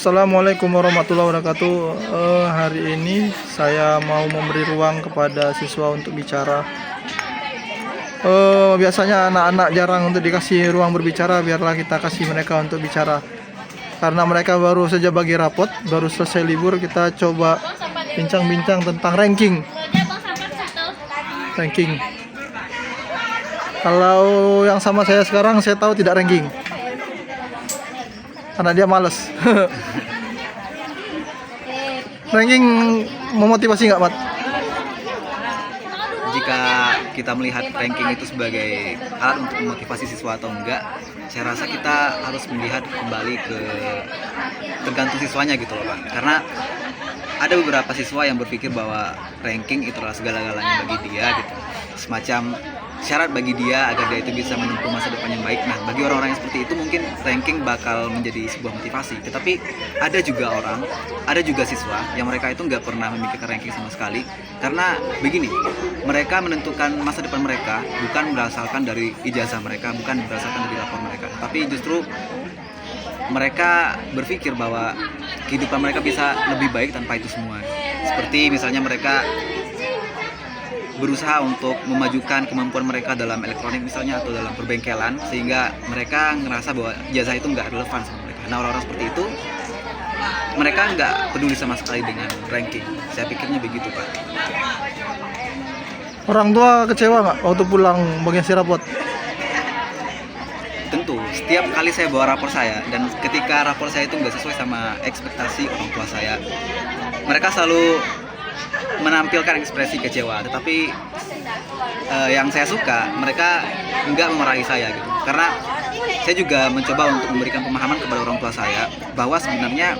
Assalamualaikum warahmatullahi wabarakatuh. Hari ini saya mau memberi ruang kepada siswa untuk bicara. Biasanya anak-anak jarang untuk dikasih ruang berbicara, biarlah kita kasih mereka untuk bicara. Karena mereka baru saja bagi rapot, baru selesai libur, kita coba bincang-bincang tentang ranking. Kalau yang sama saya sekarang, saya tahu tidak ranking. Karena dia males. Ranking memotivasi nggak, Mat? Jika kita melihat ranking itu sebagai alat untuk memotivasi siswa atau enggak, saya rasa kita harus melihat kembali ke tergantung siswanya gitu loh, Pak. Karena ada beberapa siswa yang berpikir bahwa ranking itu adalah segala-galanya bagi dia gitu. Semacam syarat bagi dia agar dia itu bisa menempuh masa depan yang baik. Nah, bagi orang-orang yang seperti itu mungkin ranking bakal menjadi sebuah motivasi. Tetapi ada juga siswa yang mereka itu nggak pernah memikirkan ranking sama sekali. Karena begini, mereka menentukan masa depan mereka bukan berdasarkan dari ijazah mereka, bukan berdasarkan dari rapor mereka. Tapi justru mereka berpikir bahwa kehidupan mereka bisa lebih baik tanpa itu semua. Seperti misalnya mereka berusaha untuk memajukan kemampuan mereka dalam elektronik misalnya atau dalam perbengkelan, sehingga mereka ngerasa bahwa ijazah itu nggak relevan sama mereka. Nah, orang-orang seperti itu mereka nggak peduli sama sekali dengan ranking. Saya pikirnya begitu, Pak. Orang tua kecewa nggak waktu pulang bagian si rapot? Tentu, setiap kali saya bawa rapor saya dan ketika rapor saya itu nggak sesuai sama ekspektasi orang tua saya, mereka selalu menampilkan ekspresi kecewa. Tetapi yang saya suka, mereka nggak memarahi saya gitu. Karena saya juga mencoba untuk memberikan pemahaman kepada orang tua saya bahwa sebenarnya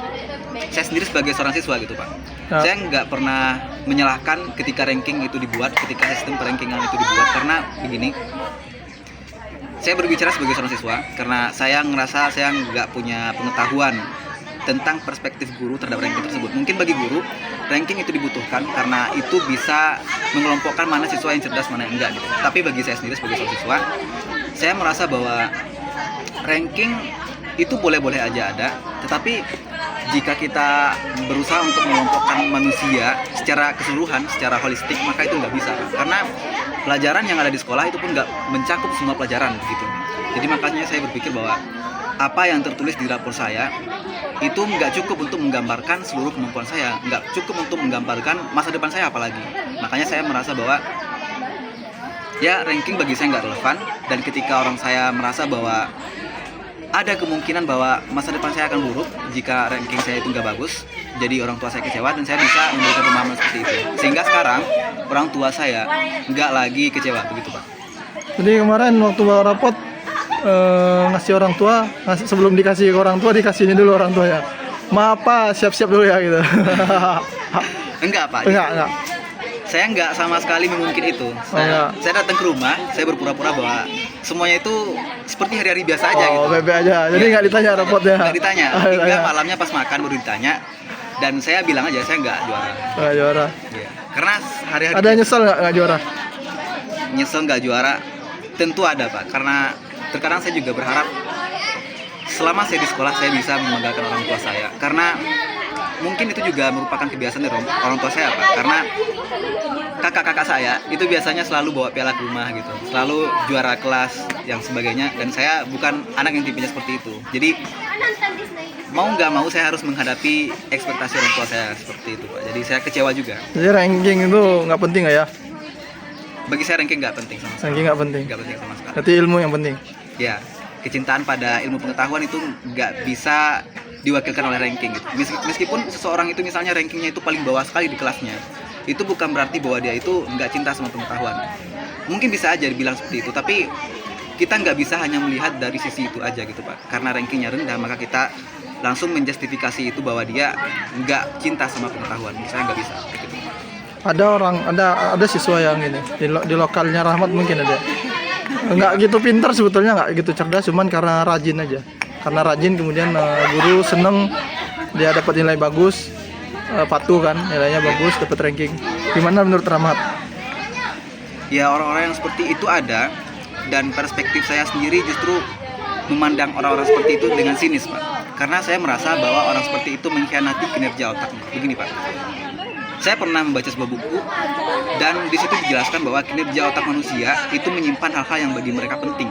saya sendiri sebagai seorang siswa gitu, Pak. Ya. Saya nggak pernah menyalahkan ketika ranking itu dibuat, ketika sistem perankingan itu dibuat. Karena begini, saya berbicara sebagai seorang siswa karena saya ngerasa saya nggak punya pengetahuan tentang perspektif guru terhadap ranking tersebut. Mungkin bagi guru, ranking itu dibutuhkan karena itu bisa mengelompokkan mana siswa yang cerdas, mana yang enggak gitu. Tapi bagi saya sendiri sebagai seorang siswa, saya merasa bahwa ranking itu boleh-boleh aja ada, tetapi jika kita berusaha untuk mengelompokkan manusia secara keseluruhan, secara holistik, maka itu nggak bisa. Karena pelajaran yang ada di sekolah itu pun nggak mencakup semua pelajaran gitu. Jadi makanya saya berpikir bahwa apa yang tertulis di rapor saya itu nggak cukup untuk menggambarkan seluruh kemampuan saya, nggak cukup untuk menggambarkan masa depan saya apalagi. Makanya saya merasa bahwa ya ranking bagi saya nggak relevan, dan ketika orang saya merasa bahwa ada kemungkinan bahwa masa depan saya akan buruk jika ranking saya itu nggak bagus, jadi orang tua saya kecewa dan saya bisa memberikan pemahaman seperti itu. Sehingga sekarang orang tua saya nggak lagi kecewa, begitu, Pak. Jadi kemarin waktu bawa rapot, ngasih orang tua, sebelum dikasih ke orang tua, dikasih ini dulu orang tua ya. Maaf Pak, siap-siap dulu ya gitu. Enggak, Pak. Enggak. Saya nggak sama sekali memungkin itu. Saya datang ke rumah, saya berpura-pura bahwa semuanya itu seperti hari-hari biasa aja gitu. Bebe aja. Jadi nggak ditanya rapotnya. Nggak ditanya. Hingga malamnya pas makan baru ditanya. Dan saya bilang aja saya nggak juara. Nggak juara. Ya. Karena hari-hari. Ada nyesel nggak juara? Nyesel nggak juara? Tentu ada, Pak. Karena terkadang saya juga berharap selama saya di sekolah saya bisa membanggakan orang tua saya. Karena mungkin itu juga merupakan kebiasaan dari orang tua saya, Pak. Karena kakak-kakak saya itu biasanya selalu bawa piala ke rumah gitu, selalu juara kelas yang sebagainya, dan saya bukan anak yang tipenya seperti itu. Jadi mau nggak mau saya harus menghadapi ekspektasi orang tua saya seperti itu, Pak. Jadi saya kecewa juga. Jadi ranking itu nggak penting nggak ya? Bagi saya ranking nggak penting sama sekali. Ranking nggak penting. Nggak penting sama sekali. Berarti ilmu yang penting. Ya, kecintaan pada ilmu pengetahuan itu nggak bisa diwakilkan oleh ranking gitu. Meskipun seseorang itu misalnya rankingnya itu paling bawah sekali di kelasnya, itu bukan berarti bahwa dia itu nggak cinta sama pengetahuan. Mungkin bisa aja dibilang seperti itu, tapi kita nggak bisa hanya melihat dari sisi itu aja gitu, Pak. Karena rankingnya rendah, maka kita langsung menjustifikasi itu bahwa dia nggak cinta sama pengetahuan. Saya nggak bisa gitu. Ada siswa yang ini di lokalnya Rahmat mungkin ada. Nggak gitu pintar sebetulnya, nggak gitu cerdas, cuman karena rajin aja. Karena rajin kemudian guru seneng dia dapat nilai bagus, patuh kan, nilainya bagus, dapat ranking. Gimana menurut Rahmat? Ya, orang-orang yang seperti itu ada, dan perspektif saya sendiri justru memandang orang-orang seperti itu dengan sinis, Pak. karena saya merasa bahwa orang seperti itu mengkhianati kinerja otaknya. Begini Pak, saya pernah membaca sebuah buku dan di situ dijelaskan bahwa kinerja otak manusia itu menyimpan hal-hal yang bagi mereka penting.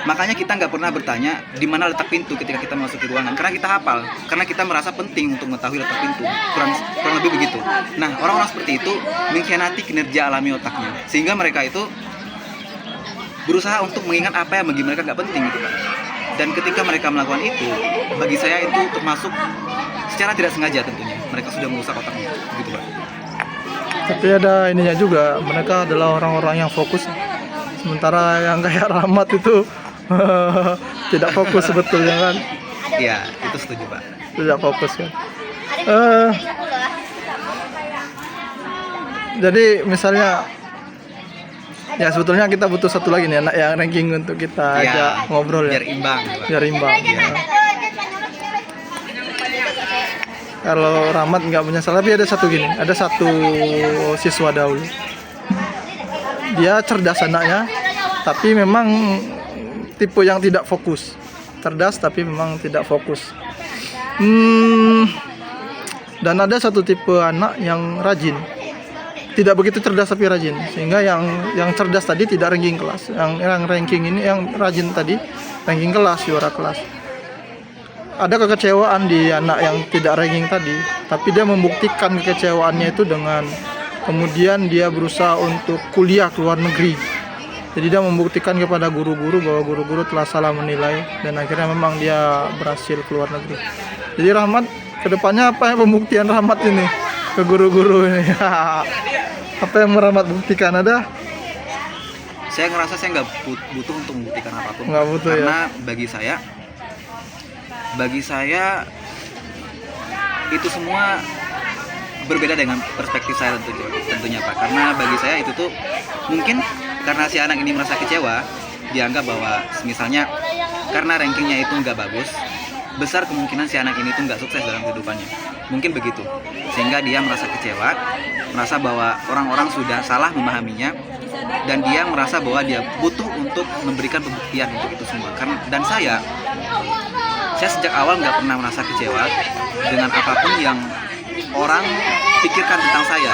Makanya kita nggak pernah bertanya di mana letak pintu ketika kita memasuki ruangan, karena kita hafal, karena kita merasa penting untuk mengetahui letak pintu. Kurang lebih begitu. Nah, orang-orang seperti itu mengkhianati kinerja alami otaknya, sehingga mereka itu berusaha untuk mengingat apa yang bagi mereka nggak penting gitu Pak. Dan ketika mereka melakukan itu, bagi saya itu termasuk secara tidak sengaja tentunya mereka sudah merusak otaknya, gitu Pak. Tapi ada ininya juga, mereka adalah orang-orang yang fokus. Sementara yang kayak Rahmat itu tidak fokus sebetulnya kan. Iya, itu setuju Pak. Tidak fokus kan. Jadi misalnya, ya sebetulnya kita butuh satu lagi nih anak yang ranking untuk kita Iya, ajak ngobrol ya. biar imbang Pak. Biar imbang. Iya. Kalau Rahmat nggak menyesal, tapi ada satu gini, ada satu siswa dahulu. Dia cerdas anaknya, tapi memang tipe yang tidak fokus. Cerdas tapi memang tidak fokus. Dan ada satu tipe anak yang rajin, tidak begitu cerdas tapi rajin, sehingga yang cerdas tadi tidak ranking kelas, yang ranking ini yang rajin tadi ranking kelas, juara kelas. Ada kekecewaan di anak yang tidak ranking tadi, tapi dia membuktikan kekecewaannya itu dengan kemudian dia berusaha untuk kuliah ke luar negeri. Jadi dia membuktikan kepada guru-guru bahwa guru-guru telah salah menilai, dan akhirnya memang dia berhasil ke luar negeri. Jadi Rahmat, kedepannya apa yang pembuktian Rahmat ini ke guru-guru ini? Apa yang Rahmat buktikan ada? Saya ngerasa saya nggak butuh untuk membuktikan apapun. Nggak butuh, karena ya? bagi saya itu semua berbeda dengan perspektif saya tentunya Pak. Karena bagi saya itu tuh mungkin karena si anak ini merasa kecewa, dianggap bahwa misalnya karena rankingnya itu nggak bagus, besar kemungkinan si anak ini tuh nggak sukses dalam kehidupannya. Mungkin begitu, sehingga dia merasa kecewa, merasa bahwa orang-orang sudah salah memahaminya, dan dia merasa bahwa dia butuh untuk memberikan pembuktian untuk itu semua. Dan saya sejak awal nggak pernah merasa kecewa dengan apapun yang orang pikirkan tentang saya.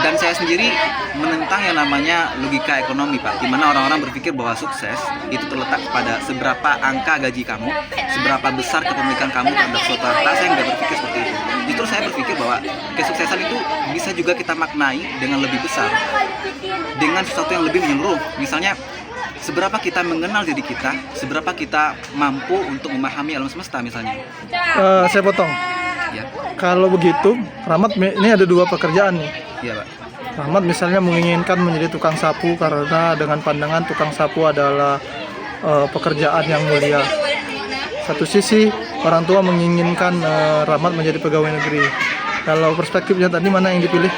Dan saya sendiri menentang yang namanya logika ekonomi Pak, di mana orang-orang berpikir bahwa sukses itu terletak pada seberapa angka gaji kamu, seberapa besar kepemilikan kamu terhadap suatu harta. Saya nggak berpikir seperti itu. Justru saya berpikir bahwa kesuksesan itu bisa juga kita maknai dengan lebih besar, dengan sesuatu yang lebih menyeluruh. Misalnya, seberapa kita mengenal diri kita, seberapa kita mampu untuk memahami alam semesta misalnya. Saya potong. Ya, Kalau begitu, Rahmat ini ada dua pekerjaan nih. iya Pak. Rahmat misalnya menginginkan menjadi tukang sapu karena dengan pandangan tukang sapu adalah pekerjaan yang mulia. Satu sisi orang tua menginginkan Rahmat menjadi pegawai negeri. Kalau perspektifnya tadi mana yang dipilih?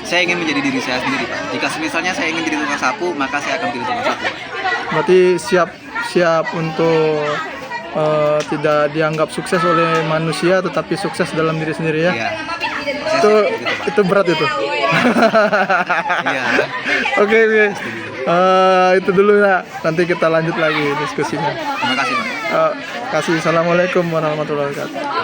Saya ingin menjadi diri saya sendiri Pak. Jika misalnya saya ingin jadi tukang sapu, maka saya akan pilih tukang sapu Pak. Berarti siap untuk tidak dianggap sukses oleh manusia, tetapi sukses dalam diri sendiri ya. Iya. Itu berat itu. Iya. Oke. Itu dulu ya. Nanti kita lanjut lagi diskusinya. Terima kasih Pak. Assalamualaikum warahmatullahi wabarakatuh.